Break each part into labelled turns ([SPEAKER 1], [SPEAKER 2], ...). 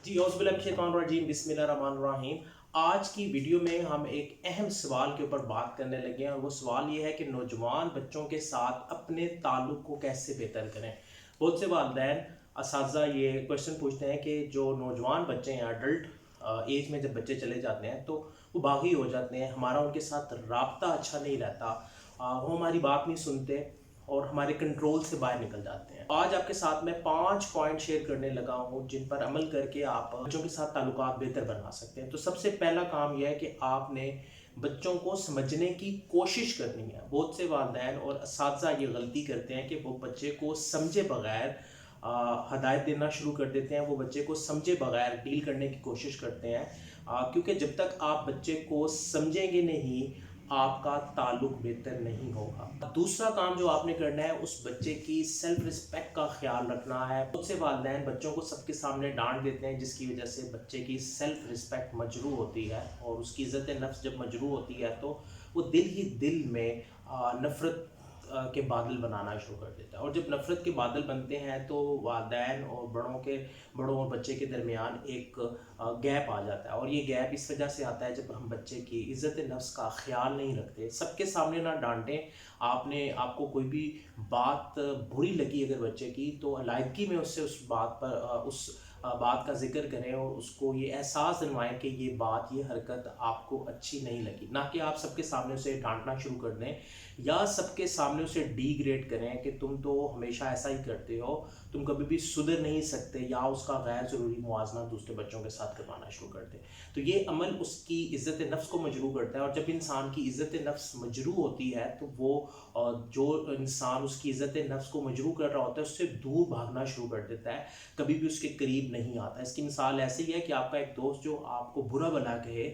[SPEAKER 1] जी औज़ुबिल्लाहिमिनश्शैतानिर्रजीम बिस्मिल्लाहिर्रहमानिर्रहीम। आज की वीडियो में हम एक अहम सवाल के ऊपर बात करने लगे हैं और वो सवाल ये है कि नौजवान बच्चों के साथ अपने ताल्लुक़ को कैसे बेहतर करें। बहुत से वालिदैन असातिज़ा ये क्वेश्चन पूछते हैं कि जो नौजवान बच्चे हैं अडल्ट एज में जब बच्चे चले जाते हैं तो वो बागी हो जाते हैं, हमारा उनके साथ राब्ता अच्छा नहीं रहता, वो हमारी बात नहीं सुनते और हमारे कंट्रोल से बाहर निकल जाते हैं। आज आपके साथ मैं 5 पॉइंट शेयर करने लगा हूँ जिन पर अमल करके आप बच्चों के साथ ताल्लुकात बेहतर बना सकते हैं। तो सबसे पहला काम यह है कि आपने बच्चों को समझने की कोशिश करनी है। बहुत से वालिदैन और असातिज़ा ये गलती करते हैं कि वो बच्चे को समझे बगैर हदायत देना शुरू कर देते हैं, वो बच्चे को समझे बगैर डील करने की कोशिश करते हैं, क्योंकि जब तक आप बच्चे को समझेंगे नहीं आपका ताल्लुक बेहतर नहीं होगा। दूसरा काम जो आपने करना है उस बच्चे की सेल्फ रिस्पेक्ट का ख्याल रखना है। बहुत से वालिदैन बच्चों को सबके सामने डांट देते हैं जिसकी वजह से बच्चे की सेल्फ रिस्पेक्ट मजरूह होती है और उसकी इज़्ज़त नफ्स जब मजरूह होती है तो वो दिल ही दिल में नफ़रत के बादल बनाना शुरू कर देता है। और जब नफ़रत के बादल बनते हैं तो वालिदैन और बड़ों और बच्चे के दरमियान एक गैप आ जाता है और ये गैप इस वजह से आता है जब हम बच्चे की इज़्ज़त नफ्स का ख्याल नहीं रखते। सबके सामने ना डांटें। आपको कोई भी बात बुरी लगी अगर बच्चे की तो अलायदगी में उससे उस बात का ज़िक्र करें और उसको ये एहसास दिलवाएं कि ये बात, ये हरकत आपको अच्छी नहीं लगी। ना कि आप सबके सामने उसे डांटना शुरू कर दें या सबके सामने उसे डिग्रेड करें कि तुम तो हमेशा ऐसा ही करते हो, तुम कभी भी सुधर नहीं सकते, या उसका गैर ज़रूरी मुआवजा दूसरे बच्चों के साथ करवाना शुरू कर दें। तो ये अमल उसकी इज़्ज़त नफ्स को मजरूह करता है और जब इंसान की इज़्ज़त नफ्स मजरूह होती है तो वो जो इंसान उसकी इज़्ज़त नफ्स को मजरूह कर रहा होता है उससे दूर भागना शुरू कर देता है, कभी भी उसके करीब नहीं आता। इसकी मिसाल ऐसी है कि आपका एक दोस्त जो आपको बुरा भला कहे,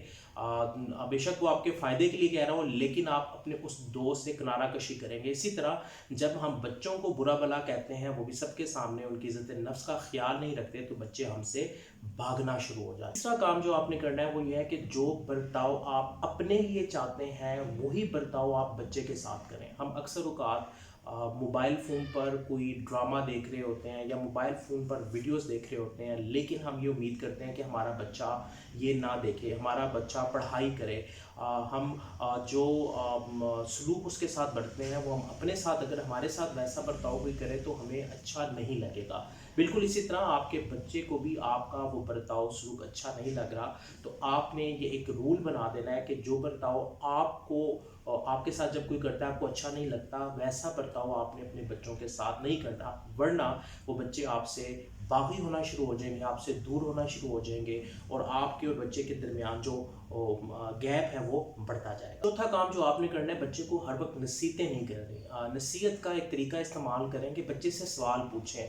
[SPEAKER 1] बेशक वो आपके फ़ायदे के लिए कह रहा हो, लेकिन आप अपने उस दोस्त से किनारा कशी करेंगे। इसी तरह जब हम बच्चों को बुरा भला कहते हैं, वो भी सबके सामने, उनकी इज़्ज़त नफ्स का ख्याल नहीं रखते तो बच्चे हमसे भागना शुरू हो जाते हैं। तीसरा काम जो आपने करना है वो ये है कि जो बर्ताव आप अपने लिए चाहते हैं वही बर्ताव आप बच्चे के साथ करें। हम अक्सर औक़ात मोबाइल फ़ोन पर कोई ड्रामा देख रहे होते हैं या मोबाइल फ़ोन पर वीडियोस देख रहे होते हैं, लेकिन हम ये उम्मीद करते हैं कि हमारा बच्चा ये ना देखे, हमारा बच्चा पढ़ाई करे। हम जो सलूक उसके साथ बरतते हैं वो हम अपने साथ, अगर हमारे साथ वैसा बर्ताव भी करें तो हमें अच्छा नहीं लगेगा। बिल्कुल इसी तरह आपके बच्चे को भी आपका वो बर्ताव सलूक अच्छा नहीं लग रहा तो आपने ये एक रूल बना देना है कि जो बर्ताव आपके साथ जब कोई करता है आपको अच्छा नहीं लगता, वैसा बर्ताव आपने अपने बच्चों के साथ नहीं करना, वरना वो बच्चे आपसे बागी होना शुरू हो जाएंगे, आपसे दूर होना शुरू हो जाएंगे और आपके और बच्चे के दरमियान जो गैप है वो बढ़ता जाएगा। चौथा काम जो आपने करना है, बच्चे को हर वक्त नसीहतें नहीं करनी। नसीहत का एक तरीका इस्तेमाल करें कि बच्चे से सवाल पूछें।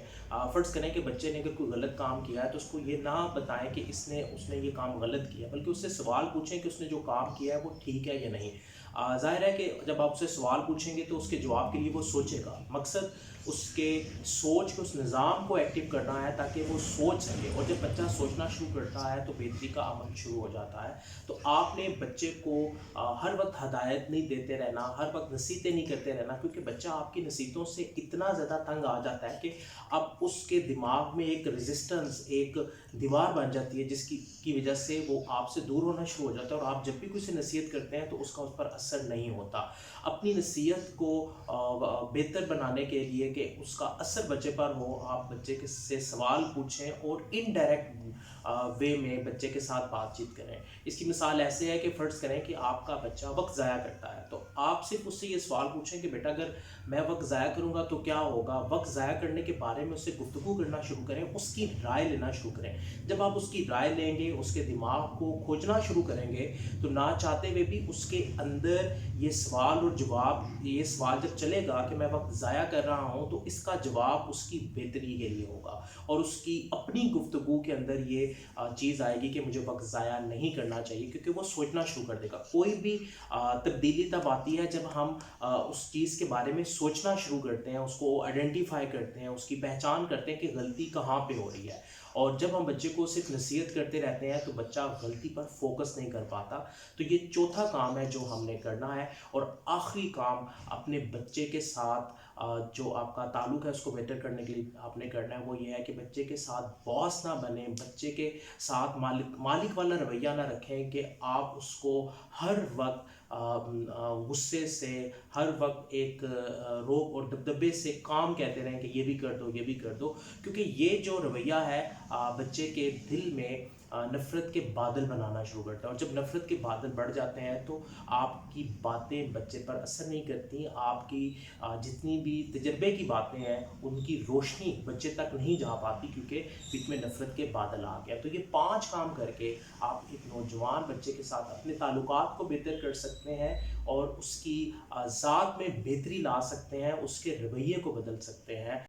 [SPEAKER 1] फ़र्ज़ करें कि बच्चे ने अगर कोई गलत काम किया है तो उसको ये ना बताएं कि उसने ये काम गलत किया, बल्कि उससे सवाल पूछें कि उसने जो काम किया है वो ठीक है या नहीं। ज़ाहिर है कि जब आप उससे सवाल पूछेंगे तो उसके जवाब के लिए वो सोचेगा। मकसद उसके सोच के उस निज़ाम को एक्टिव करना है ताकि वो सोच सके, और जब बच्चा सोचना शुरू करता है तो बेहतरी का अमल शुरू हो जाता है। तो आपने बच्चे को हर वक्त हदायत नहीं देते रहना, हर वक्त नसीहतें नहीं करते रहना, क्योंकि बच्चा आपकी नसीहतों से इतना ज़्यादा तंग आ जाता है कि अब उसके दिमाग में एक रेजिस्टेंस, एक दीवार बन जाती है जिसकी वजह से वो आपसे दूर होना शुरू हो जाता है और आप जब भी किसी नसीहत करते हैं तो उसका उस पर असर नहीं होता। अपनी नसीहत को बेहतर बनाने के लिए कि उसका असर बच्चे पर हो, आप बच्चे से सवाल पूछें और इनडायरेक्ट वे में बच्चे के साथ बातचीत करें। इसकी मिसाल ऐसे है कि फ़र्ज़ करें कि आपका बच्चा वक्त ज़ाया करता है तो आप सिर्फ उससे ये सवाल पूछें कि बेटा अगर मैं वक्त ज़ाया करूँगा तो क्या होगा। वक्त ज़ाया करने के बारे में उससे गुफ्तगू करना शुरू करें, उसकी राय लेना शुरू करें। जब आप उसकी राय लेंगे, उसके दिमाग को खोजना शुरू करेंगे तो ना चाहते हुए भी उसके अंदर ये सवाल और जवाब, ये सवाल जब चलेगा कि मैं वक्त ज़ाया कर रहा हूँ तो इसका जवाब उसकी बेहतरी के लिए होगा और उसकी अपनी गुफ्तगू के अंदर ये चीज़ आएगी कि मुझे वक्त ज़ाया नहीं करना चाहिए, क्योंकि वो सोचना शुरू कर देगा। कोई भी तब्दीली तब आती है जब हम उस चीज़ के बारे में सोचना शुरू करते हैं, उसको आइडेंटिफाई करते हैं, उसकी पहचान करते हैं कि गलती कहाँ पे हो रही है। और जब हम बच्चे को सिर्फ नसीहत करते रहते हैं तो बच्चा गलती पर फोकस नहीं कर पाता। तो ये चौथा काम है जो हमने करना है। और आखिरी काम, अपने बच्चे के साथ जो आपका ताल्लुक है उसको बेहतर करने के लिए आपने करना है वो ये है कि बच्चे के साथ बॉस ना बने, बच्चे के साथ मालिक वाला रवैया ना रखें कि आप उसको हर वक्त गुस्से से, हर वक्त एक रोक और दबदबे से काम कहते रहें कि ये भी कर दो, ये भी कर दो, क्योंकि ये जो रवैया है बच्चे के दिल में नफ़रत के बादल बनाना शुरू करता है। और जब नफ़रत के बादल बढ़ जाते हैं तो आपकी बातें बच्चे पर असर नहीं करती, आपकी जितनी भी तजर्बे की बातें हैं उनकी रोशनी बच्चे तक नहीं जा पाती, क्योंकि बीच में नफ़रत के बादल आ गया। तो ये 5 काम करके आप एक नौजवान बच्चे के साथ अपने ताल्लुकात को बेहतर कर सकते हैं और उसकी ज़ात में बेहतरी ला सकते हैं, उसके रवैये को बदल सकते हैं।